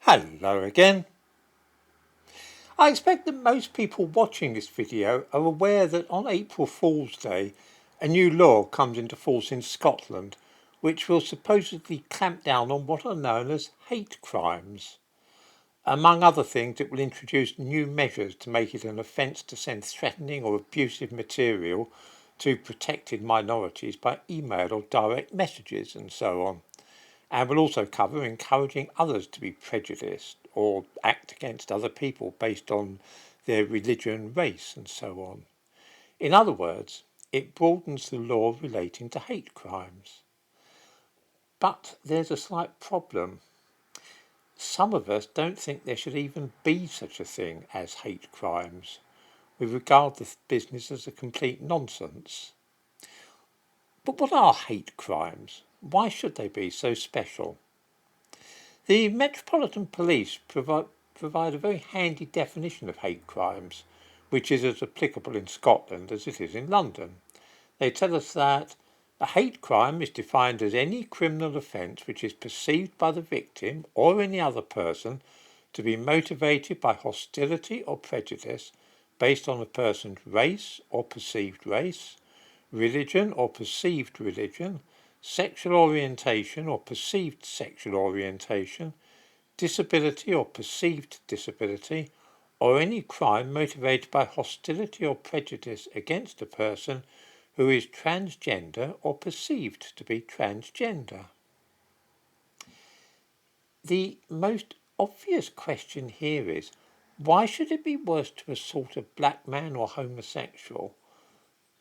Hello again. I expect that most people watching this video are aware that on April Fool's Day a new law comes into force in Scotland which will supposedly clamp down on what are known as hate crimes. Among other things, it will introduce new measures to make it an offence to send threatening or abusive material to protected minorities by email or direct messages and so on, and will also cover encouraging others to be prejudiced or act against other people based on their religion, race and so on. In other words, it broadens the law relating to hate crimes. But there's a slight problem. Some of us don't think there should even be such a thing as hate crimes. We regard the business as a complete nonsense. But what are hate crimes? Why should they be so special? The Metropolitan Police provide a very handy definition of hate crimes, which is as applicable in Scotland as it is in London. They tell us that a hate crime is defined as any criminal offence which is perceived by the victim or any other person to be motivated by hostility or prejudice based on a person's race or perceived race, religion or perceived religion, sexual orientation or perceived sexual orientation, disability or perceived disability, or any crime motivated by hostility or prejudice against a person who is transgender or perceived to be transgender. The most obvious question here is, why should it be worse to assault a black man or homosexual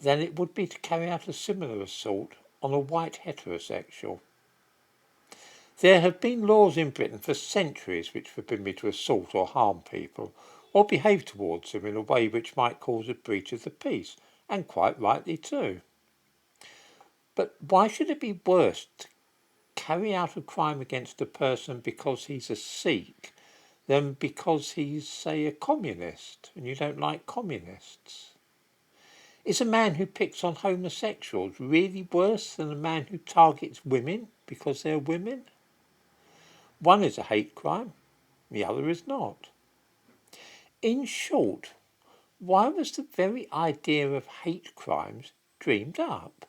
than it would be to carry out a similar assault on a white heterosexual? There have been laws in Britain for centuries which forbid me to assault or harm people, or behave towards them in a way which might cause a breach of the peace, and quite rightly too. But why should it be worse to carry out a crime against a person because he's a Sikh than because he's, say, a communist and you don't like communists? Is a man who picks on homosexuals really worse than a man who targets women because they're women? One is a hate crime, the other is not. In short, why was the very idea of hate crimes dreamed up?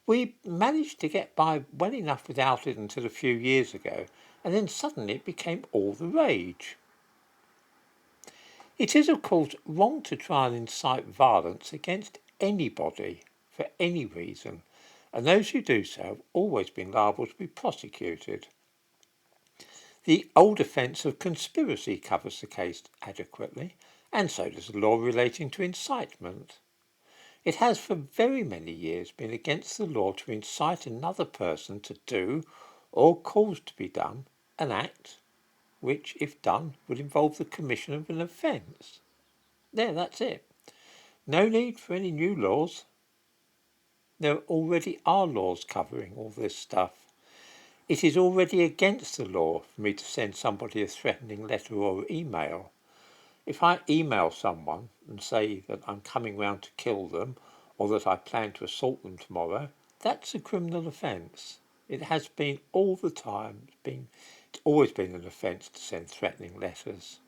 We managed to get by well enough without it until a few years ago, and then suddenly it became all the rage. It is, of course, wrong to try and incite violence against anybody for any reason, and those who do so have always been liable to be prosecuted. The old offence of conspiracy covers the case adequately, and so does the law relating to incitement. It has for very many years been against the law to incite another person to do, or cause to be done, an act which, if done, would involve the commission of an offence. There, that's it. No need for any new laws. There already are laws covering all this stuff. It is already against the law for me to send somebody a threatening letter or email. If I email someone and say that I'm coming round to kill them or that I plan to assault them tomorrow, that's a criminal offence. It has been all the time. It's always been an offence to send threatening letters.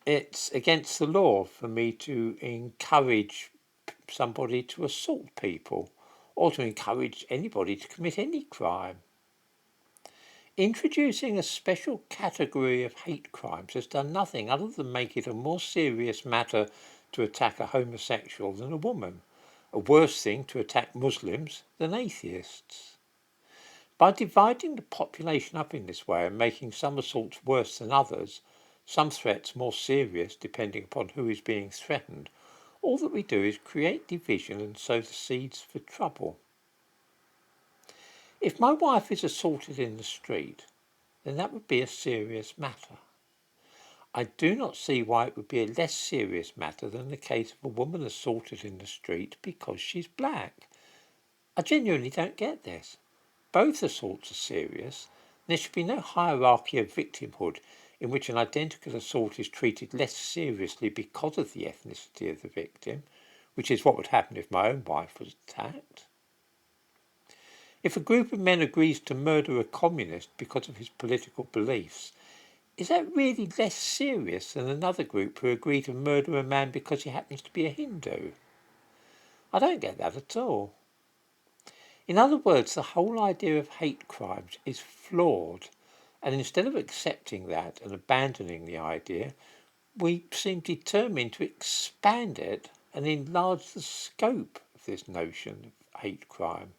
It's against the law for me to encourage somebody to assault people or to encourage anybody to commit any crime. Introducing a special category of hate crimes has done nothing other than make it a more serious matter to attack a homosexual than a woman, a worse thing to attack Muslims than atheists. By dividing the population up in this way and making some assaults worse than others, some threats more serious depending upon who is being threatened, all that we do is create division and sow the seeds for trouble. If my wife is assaulted in the street, then that would be a serious matter. I do not see why it would be a less serious matter than the case of a woman assaulted in the street because she's black. I genuinely don't get this. Both assaults are serious. There should be no hierarchy of victimhood in which an identical assault is treated less seriously because of the ethnicity of the victim, which is what would happen if my own wife was attacked. If a group of men agrees to murder a communist because of his political beliefs, is that really less serious than another group who agree to murder a man because he happens to be a Hindu? I don't get that at all. In other words, the whole idea of hate crimes is flawed, and instead of accepting that and abandoning the idea, we seem determined to expand it and enlarge the scope of this notion of hate crime.